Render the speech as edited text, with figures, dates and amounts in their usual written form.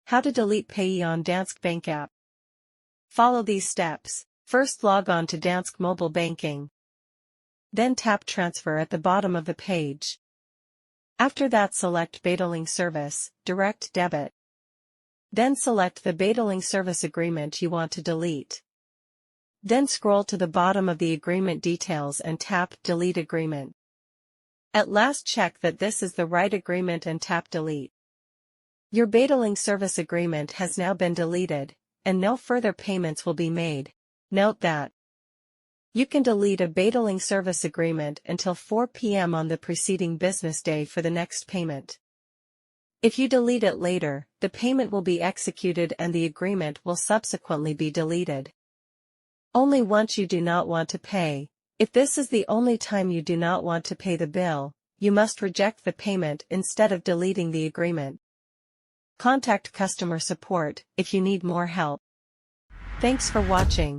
How to delete Payee on Danske Bank app. Follow these steps. First, log on to Danske Mobile Banking. Then tap Transfer at the bottom of the page. After that, select Betaling Service, Direct Debit. Then select the Betaling Service agreement you want to delete. Then scroll to the bottom of the agreement details and tap Delete Agreement. At last, check that this is the right agreement and tap Delete. Your Betaling Service agreement has now been deleted, and no further payments will be made. Note that you can delete a Betaling Service agreement until 4 p.m. on the preceding business day for the next payment. If you delete it later, the payment will be executed and the agreement will subsequently be deleted. Only once you do not want to pay. If this is the only time you do not want to pay the bill, you must reject the payment instead of deleting the agreement. Contact customer support if you need more help. Thanks for watching.